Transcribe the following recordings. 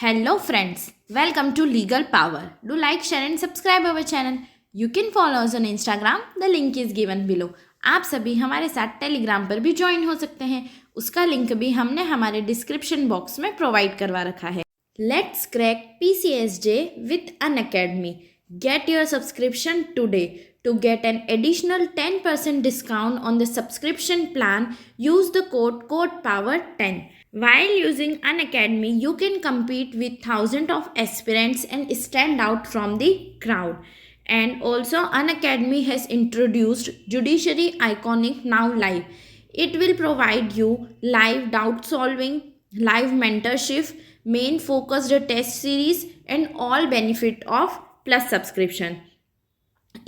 Hello friends, welcome to Legal Power. Do like, share and subscribe our channel. You can follow us on Instagram. The link is given below. आप सभी हमारे साथ Telegram पर भी join हो सकते हैं, उसका लिंक भी हमने हमारे डिस्क्रिप्शन बॉक्स में प्रोवाइड करवा रखा है. Let's crack PCSJ with Unacademy. Get your subscription today. To get an additional 10% discount on the subscription plan, use the code CODEPOWER10. While using Unacademy, you can compete with thousands of aspirants and stand out from the crowd. And also, Unacademy has introduced Judiciary Iconic Now Live. It will provide you live doubt solving, live mentorship, main focused test series, and all benefit of Plus subscription.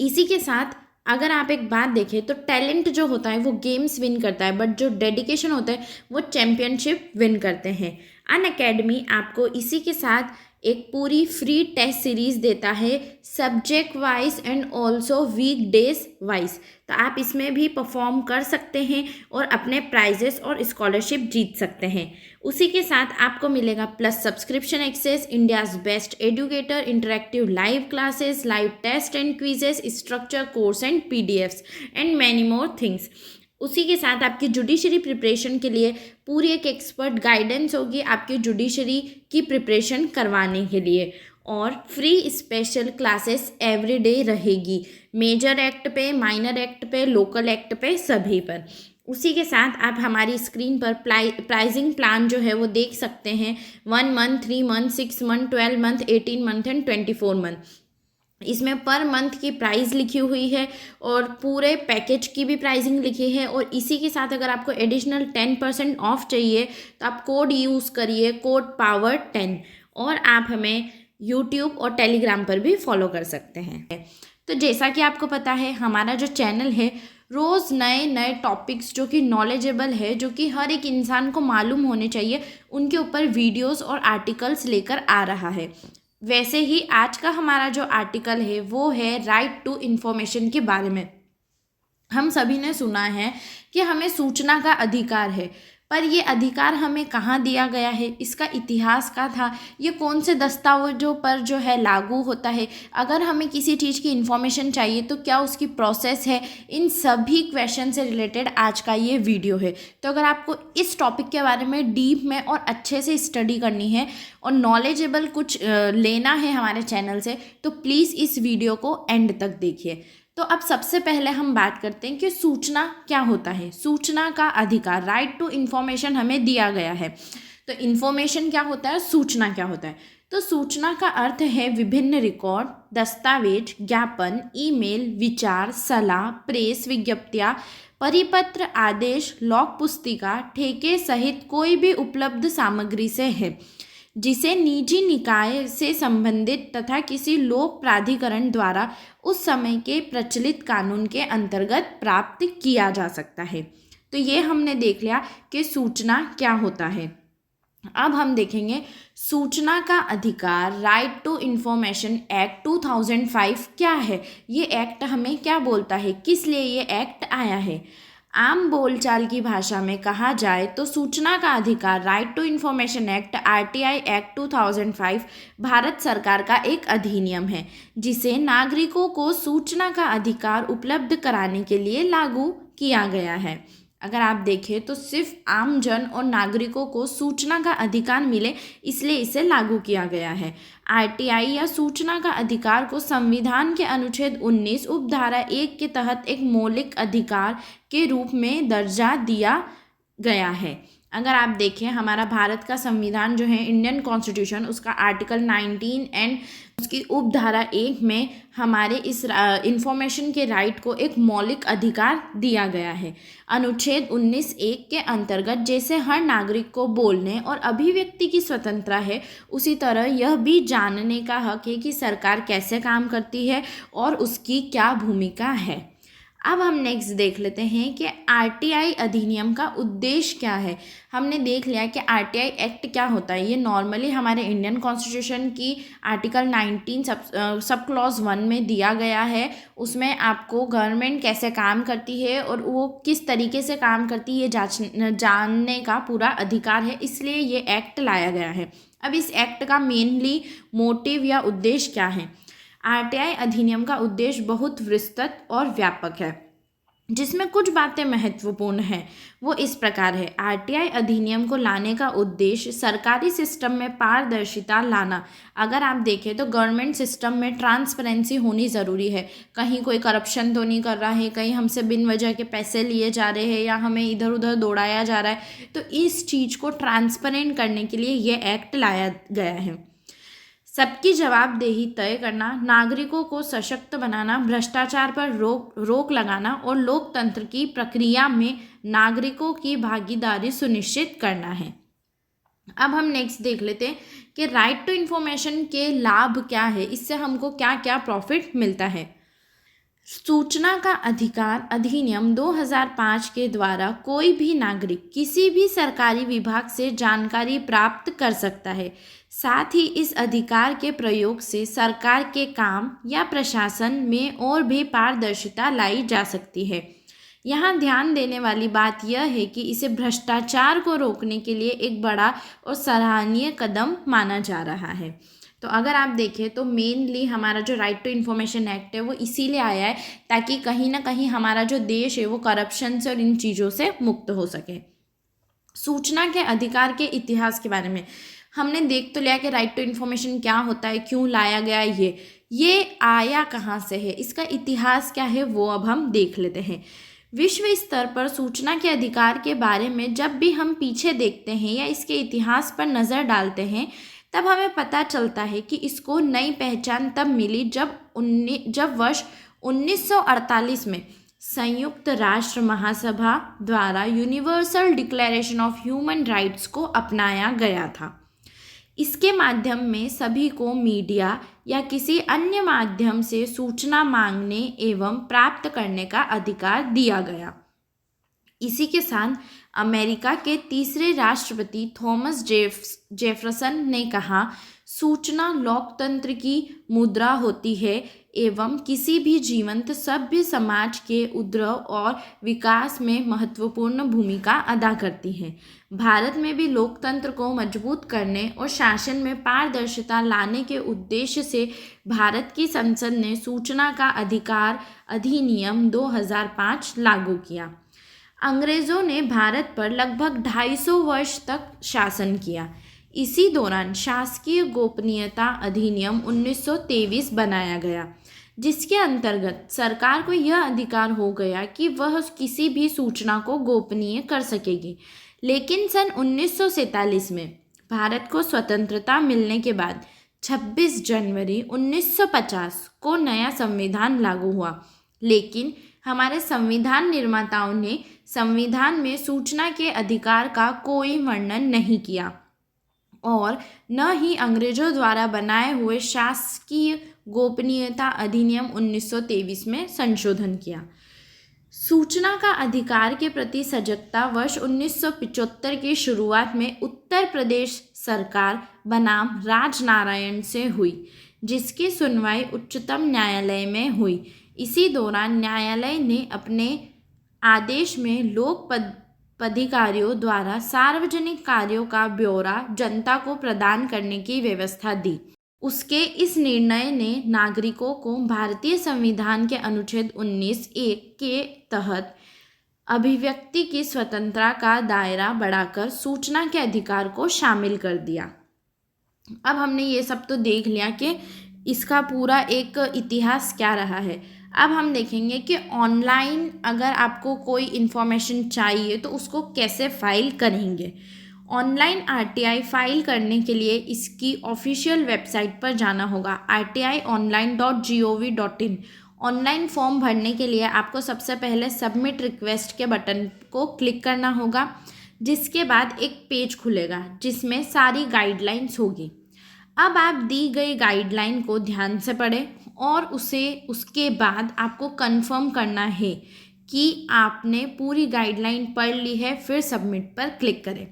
इसी के साथ अगर आप एक बात देखें तो talent जो होता है वो गेम्स विन करता है, बट जो डेडिकेशन होता है वो चैम्पियनशिप विन करते हैं. अनअकैडमी आपको इसी के साथ एक पूरी फ्री टेस्ट सीरीज़ देता है, subject wise and also week days wise. तो आप इसमें भी परफॉर्म कर सकते हैं और अपने प्राइजेस और स्कॉलरशिप जीत सकते हैं. उसी के साथ आपको मिलेगा plus subscription access, India's best educator, interactive live classes, live test and quizzes, structure course and PDFs and many more things. उसी के साथ आपकी जुडिशरी प्रिपरेशन के लिए पूरी एक एक्सपर्ट गाइडेंस होगी आपकी जुडिशरी की प्रिपरेशन करवाने के लिए, और फ्री स्पेशल क्लासेस एवरीडे रहेगी, मेजर एक्ट पे, माइनर एक्ट पे, लोकल एक्ट पे, सभी पर. उसी के साथ आप हमारी स्क्रीन पर प्राइजिंग प्लान जो है वो देख सकते हैं. 1 month, 3 month, 6 month, 12 month, 18 month and 24 month. इसमें पर मंथ की प्राइस लिखी हुई है और पूरे पैकेज की भी प्राइसिंग लिखी है. और इसी के साथ अगर आपको एडिशनल 10% ऑफ चाहिए तो आप कोड यूज़ करिए, कोड POWER10, और आप हमें यूट्यूब और टेलीग्राम पर भी फॉलो कर सकते हैं. तो जैसा कि आपको पता है हमारा जो चैनल है रोज़ नए नए टॉपिक्स जो कि नॉलेजेबल है, जो कि हर एक इंसान को मालूम होने चाहिए, उनके ऊपर वीडियोस और आर्टिकल्स लेकर आ रहा है. वैसे ही आज का हमारा जो आर्टिकल है वो है राइट टू इन्फॉर्मेशन के बारे में. हम सभी ने सुना है कि हमें सूचना का अधिकार है, पर ये अधिकार हमें कहाँ दिया गया है, इसका इतिहास क्या था, ये कौन से दस्तावेजों पर जो है लागू होता है, अगर हमें किसी चीज़ की इन्फॉर्मेशन चाहिए तो क्या उसकी प्रोसेस है, इन सभी क्वेश्चन से रिलेटेड आज का ये वीडियो है. तो अगर आपको इस टॉपिक के बारे में डीप में और अच्छे से स्टडी करनी है और नॉलेजेबल कुछ लेना है हमारे चैनल से, तो प्लीज़ इस वीडियो को एंड तक देखिए. तो अब सबसे पहले हम बात करते हैं कि सूचना क्या होता है. सूचना का अधिकार, राइट टू इन्फॉर्मेशन हमें दिया गया है. तो इन्फॉर्मेशन क्या होता है, सूचना क्या होता है. तो सूचना का अर्थ है विभिन्न रिकॉर्ड, दस्तावेज, ज्ञापन, ईमेल, विचार, सलाह, प्रेस विज्ञप्तियाँ, परिपत्र, आदेश, लॉक पुस्तिका, ठेके सहित कोई भी उपलब्ध सामग्री से है जिसे निजी निकाय से संबंधित तथा किसी लोक प्राधिकरण द्वारा उस समय के प्रचलित कानून के अंतर्गत प्राप्त किया जा सकता है. तो ये हमने देख लिया कि सूचना क्या होता है. अब हम देखेंगे सूचना का अधिकार, राइट टू इन्फॉर्मेशन एक्ट 2005 क्या है. ये एक्ट हमें क्या बोलता है, किस लिए ये एक्ट आया है. आम बोलचाल की भाषा में कहा जाए तो सूचना का अधिकार, right to information act, RTI act 2005 Bharat सरकार का एक अधिनियम है जिसे नागरिकों को सूचना का अधिकार उपलब्ध कराने के लिए लागू किया गया है. अगर आप देखें तो सिर्फ आम जन और नागरिकों को सूचना का अधिकार मिले इसलिए इसे लागू किया गया है. RTI या सूचना का अधिकार को संविधान के अनुच्छेद 19 उपधारा 1 के तहत एक मौलिक अधिकार के रूप में दर्जा दिया गया है. अगर आप देखें हमारा भारत का संविधान जो है इंडियन कॉन्स्टिट्यूशन, उसका आर्टिकल 19 एंड उसकी उपधारा 1 में हमारे इस इंफॉर्मेशन के राइट को एक मौलिक अधिकार दिया गया है. अनुच्छेद 19(1) के अंतर्गत जैसे हर नागरिक को बोलने और अभिव्यक्ति की स्वतंत्रता है, उसी तरह यह भी जानने का हक है कि सरकार कैसे काम करती है और उसकी क्या भूमिका है. अब हम नेक्स्ट देख लेते हैं कि आरटीआई अधिनियम का उद्देश्य क्या है। हमने देख लिया कि आरटीआई एक्ट क्या होता है। ये नॉर्मली हमारे इंडियन कॉन्स्टिट्यूशन की आर्टिकल 19 सब क्लॉज 1 में दिया गया है। उसमें आपको गवर्नमेंट कैसे काम करती है और वो किस तरीके से काम करती है जानने का पूरा अधिकार है, इसलिए ये एक्ट लाया गया है। अब इस एक्ट का मेनली मोटिव या उद्देश्य क्या है। आरटीआई अधिनियम का उद्देश्य बहुत विस्तृत और व्यापक है, जिसमें कुछ बातें महत्वपूर्ण हैं। वो इस प्रकार है। आरटीआई अधिनियम को लाने का उद्देश्य सरकारी सिस्टम में पारदर्शिता लाना। अगर आप देखें तो गवर्नमेंट सिस्टम में ट्रांसपेरेंसी होनी ज़रूरी है। कहीं कोई करप्शन तो नहीं कर रहा है, कहीं हमसे बिन वजह के पैसे लिए जा रहे हैं या हमें इधर उधर दौड़ाया जा रहा है। तो इस चीज़ को ट्रांसपेरेंट करने के लिए ये एक्ट लाया गया है। सबकी जवाबदेही तय करना, नागरिकों को सशक्त बनाना, भ्रष्टाचार पर रोक लगाना और लोकतंत्र की प्रक्रिया में नागरिकों की भागीदारी सुनिश्चित करना है। अब हम नेक्स्ट देख लेते हैं कि राइट टू इन्फॉर्मेशन के लाभ क्या है, इससे हमको क्या क्या प्रॉफिट मिलता है। सूचना का अधिकार अधिनियम 2005 के द्वारा कोई भी नागरिक किसी भी सरकारी विभाग से जानकारी प्राप्त कर सकता है। साथ ही इस अधिकार के प्रयोग से सरकार के काम या प्रशासन में और भी पारदर्शिता लाई जा सकती है। यहाँ ध्यान देने वाली बात यह है कि इसे भ्रष्टाचार को रोकने के लिए एक बड़ा और सराहनीय कदम माना जा रहा है। तो अगर आप देखें तो मेनली हमारा जो राइट टू इन्फॉर्मेशन एक्ट है वो इसीलिए आया है ताकि कहीं ना कहीं हमारा जो देश है वो करप्शन से और इन चीज़ों से मुक्त हो सके। सूचना के अधिकार के इतिहास के बारे में हमने देख तो लिया कि राइट टू इन्फॉर्मेशन क्या होता है, क्यों लाया गया है, ये आया कहाँ से है, इसका इतिहास क्या है, वो अब हम देख लेते हैं। विश्व स्तर पर सूचना के अधिकार के बारे में जब भी हम पीछे देखते हैं या इसके इतिहास पर नज़र डालते हैं तब हमें पता चलता है कि इसको नई पहचान तब मिली जब वर्ष 1948 में संयुक्त राष्ट्र महासभा द्वारा universal declaration of human rights को अपनाया गया था। इसके माध्यम में सभी को मीडिया या किसी अन्य माध्यम से सूचना मांगने एवं प्राप्त करने का अधिकार दिया गया। इसी के साथ अमेरिका के तीसरे राष्ट्रपति थॉमस जेफरसन ने कहा, सूचना लोकतंत्र की मुद्रा होती है एवं किसी भी जीवंत सभ्य समाज के उद्भव और विकास में महत्वपूर्ण भूमिका अदा करती है। भारत में भी लोकतंत्र को मजबूत करने और शासन में पारदर्शिता लाने के उद्देश्य से भारत की संसद ने सूचना का अधिकार अधिनियम 2005 लागू किया। अंग्रेज़ों ने भारत पर लगभग 250 वर्ष तक शासन किया। इसी दौरान शासकीय गोपनीयता अधिनियम 1923 बनाया गया, जिसके अंतर्गत सरकार को यह अधिकार हो गया कि वह किसी भी सूचना को गोपनीय कर सकेगी। लेकिन सन 1947 में भारत को स्वतंत्रता मिलने के बाद 26 जनवरी 1950 को नया संविधान लागू हुआ, लेकिन हमारे संविधान निर्माताओं ने संविधान में सूचना के अधिकार का कोई वर्णन नहीं किया और न ही अंग्रेजों द्वारा बनाए हुए शासकीय गोपनीयता अधिनियम 1923 में संशोधन किया। सूचना का अधिकार के प्रति सजगता वर्ष 1975 की शुरुआत में उत्तर प्रदेश सरकार बनाम राजनारायण से हुई, जिसकी सुनवाई उच्चतम न्यायालय में हुई। इसी दौरान न्यायालय ने अपने आदेश में लोक पदाधिकारियों द्वारा सार्वजनिक कार्यों का ब्यौरा जनता को प्रदान करने की व्यवस्था दी। उसके इस निर्णय ने नागरिकों को भारतीय संविधान के अनुच्छेद 19(1) के तहत अभिव्यक्ति की स्वतंत्रता का दायरा बढ़ाकर सूचना के अधिकार को शामिल कर दिया। अब हमने ये सब तो देख लिया कि इसका पूरा एक इतिहास क्या रहा है। अब हम देखेंगे कि ऑनलाइन अगर आपको कोई इन्फॉर्मेशन चाहिए तो उसको कैसे फाइल करेंगे। ऑनलाइन आरटीआई फाइल करने के लिए इसकी ऑफिशियल वेबसाइट पर जाना होगा, rti.online.gov.in। ऑनलाइन फॉर्म भरने के लिए आपको सबसे पहले सबमिट रिक्वेस्ट के बटन को क्लिक करना होगा, जिसके बाद एक पेज खुलेगा जिसमें सारी गाइडलाइंस होगी। अब आप दी गई गाइडलाइन को ध्यान से पढ़ें और उसके बाद आपको कंफर्म करना है कि आपने पूरी गाइडलाइन पढ़ ली है। फिर सबमिट पर क्लिक करें।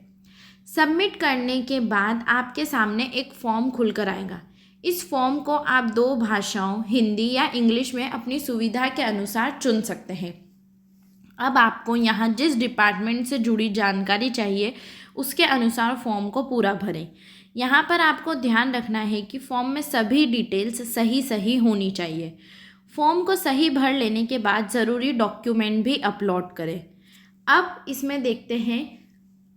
सबमिट करने के बाद आपके सामने एक फॉर्म खुलकर आएगा। इस फॉर्म को आप 2 भाषाओं हिंदी या इंग्लिश में अपनी सुविधा के अनुसार चुन सकते हैं। अब आपको यहाँ जिस डिपार्टमेंट से जुड़ी जानकारी चाहिए उसके अनुसार फॉर्म को पूरा भरें। यहाँ पर आपको ध्यान रखना है कि फॉर्म में सभी डिटेल्स सही होनी चाहिए। फॉर्म को सही भर लेने के बाद ज़रूरी डॉक्यूमेंट भी अपलोड करें। अब इसमें देखते हैं।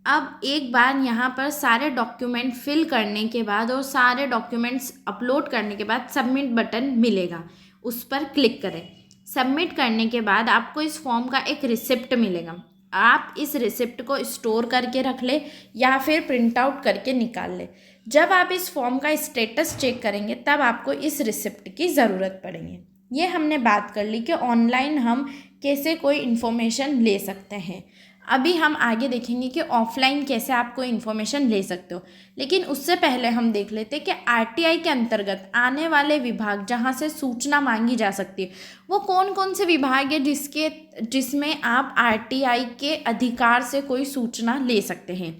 अब एक बार यहाँ पर सारे डॉक्यूमेंट फिल करने के बाद और सारे डॉक्यूमेंट्स अपलोड करने के बाद सबमिट बटन मिलेगा, उस पर क्लिक करें। सबमिट करने के बाद आपको इस फॉर्म का एक रिसिप्ट मिलेगा। आप इस रिसिप्ट को स्टोर करके रख ले या फिर प्रिंट आउट करके निकाल ले। जब आप इस फॉर्म का स्टेटस चेक करेंगे तब आपको इस रिसिप्ट की ज़रूरत पड़ेगी। ये हमने बात कर ली कि ऑनलाइन हम कैसे कोई इन्फॉर्मेशन ले सकते हैं। अभी हम आगे देखेंगे कि ऑफलाइन कैसे आप कोई इन्फॉर्मेशन ले सकते हो। लेकिन उससे पहले हम देख लेते हैं कि आरटीआई के अंतर्गत आने वाले विभाग जहां से सूचना मांगी जा सकती है वो कौन कौन से विभाग है जिसमें आप आरटीआई के अधिकार से कोई सूचना ले सकते हैं।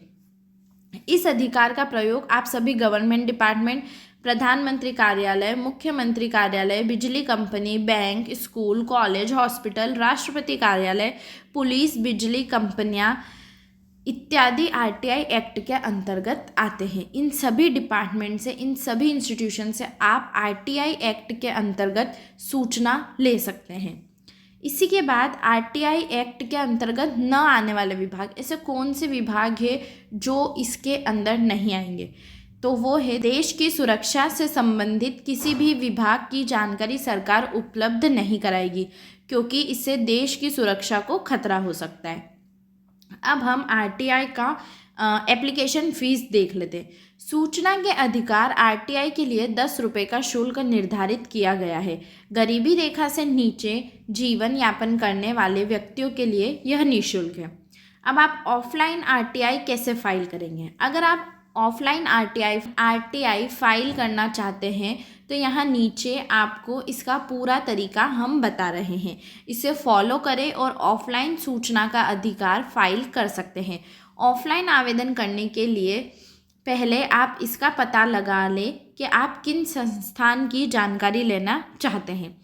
इस अधिकार का प्रयोग आप सभी गवर्नमेंट डिपार्टमेंट, प्रधानमंत्री कार्यालय, मुख्यमंत्री कार्यालय, बिजली company, bank, school, college, hospital, राष्ट्रपति कार्यालय, पुलिस, बिजली कंपनियां इत्यादि आरटीआई एक्ट के अंतर्गत आते हैं। इन सभी डिपार्टमेंट से, इन सभी इंस्टीट्यूशन से आप आरटीआई एक्ट के अंतर्गत सूचना ले सकते हैं। इसी के बाद आरटीआई एक्ट के अंतर्गत न आने वाले विभाग, ऐसे कौन से विभाग है जो इसके अंदर नहीं आएंगे? तो वो है देश की सुरक्षा से संबंधित किसी भी विभाग की जानकारी सरकार उपलब्ध नहीं कराएगी, क्योंकि इससे देश की सुरक्षा को खतरा हो सकता है। अब हम आरटीआई का एप्लीकेशन फीस देख लेते हैं। सूचना के अधिकार आरटीआई के लिए 10 रुपये का शुल्क निर्धारित किया गया है। गरीबी रेखा से नीचे जीवन यापन करने वाले व्यक्तियों के लिए यह निःशुल्क है। अब आप ऑफलाइन आरटीआई कैसे फाइल करेंगे? अगर आप ऑफलाइन आरटीआई फाइल करना चाहते हैं तो यहाँ नीचे आपको इसका पूरा तरीका हम बता रहे हैं, इसे फॉलो करें और ऑफलाइन सूचना का अधिकार फाइल कर सकते हैं। ऑफलाइन आवेदन करने के लिए पहले आप इसका पता लगा लें कि आप किन संस्थान की जानकारी लेना चाहते हैं।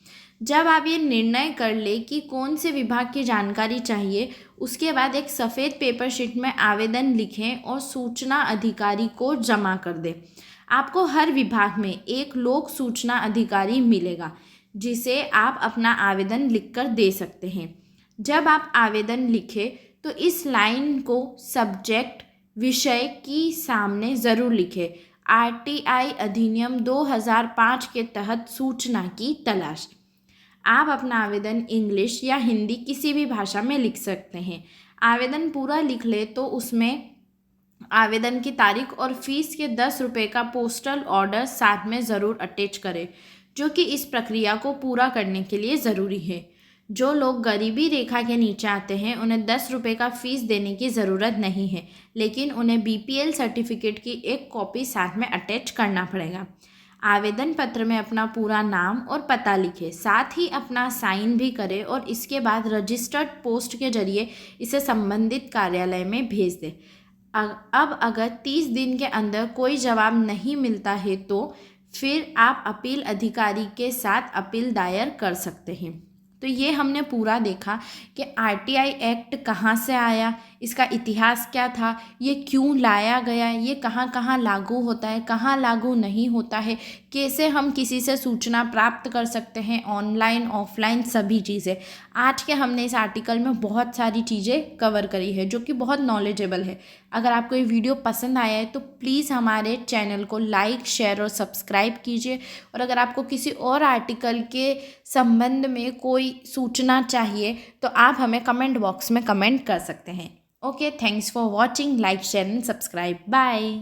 जब आप ये निर्णय कर ले कि कौन से विभाग की जानकारी चाहिए, उसके बाद एक सफ़ेद पेपर शीट में आवेदन लिखें और सूचना अधिकारी को जमा कर दें। आपको हर विभाग में एक लोक सूचना अधिकारी मिलेगा जिसे आप अपना आवेदन लिखकर दे सकते हैं। जब आप आवेदन लिखें तो इस लाइन को सब्जेक्ट विषय की सामने ज़रूर लिखें। आरटीआई अधिनियम 2005 के तहत सूचना की तलाश। आप अपना आवेदन इंग्लिश या हिंदी किसी भी भाषा में लिख सकते हैं। आवेदन पूरा लिख ले तो उसमें आवेदन की तारीख और फीस के 10 रुपये का पोस्टल ऑर्डर साथ में ज़रूर अटैच करें, जो कि इस प्रक्रिया को पूरा करने के लिए ज़रूरी है। जो लोग गरीबी रेखा के नीचे आते हैं उन्हें 10 रुपये का फ़ीस देने की ज़रूरत नहीं है, लेकिन उन्हें बीपीएल सर्टिफिकेट की एक कॉपी साथ में अटैच करना पड़ेगा। आवेदन पत्र में अपना पूरा नाम और पता लिखें, साथ ही अपना साइन भी करें और इसके बाद रजिस्टर्ड पोस्ट के जरिए इसे संबंधित कार्यालय में भेज दें। अब अगर 30 दिन के अंदर कोई जवाब नहीं मिलता है तो फिर आप अपील अधिकारी के साथ अपील दायर कर सकते हैं। तो ये हमने पूरा देखा कि आरटीआई एक्ट कहाँ से आया, इसका इतिहास क्या था, ये क्यों लाया गया, ये कहाँ कहाँ लागू होता है, कहाँ लागू नहीं होता है, कैसे हम किसी से सूचना प्राप्त कर सकते हैं, ऑनलाइन ऑफलाइन सभी चीज़ें। आज के हमने इस आर्टिकल में बहुत सारी चीज़ें कवर करी है जो कि बहुत नॉलेजेबल है। अगर आपको ये वीडियो पसंद आया है तो प्लीज़ हमारे चैनल को लाइक, शेयर और सब्सक्राइब कीजिए। और अगर आपको किसी और आर्टिकल के संबंध में कोई सूचना चाहिए तो आप हमें कमेंट बॉक्स में कमेंट कर सकते हैं। Okay, thanks for watching. Like, share and subscribe. Bye.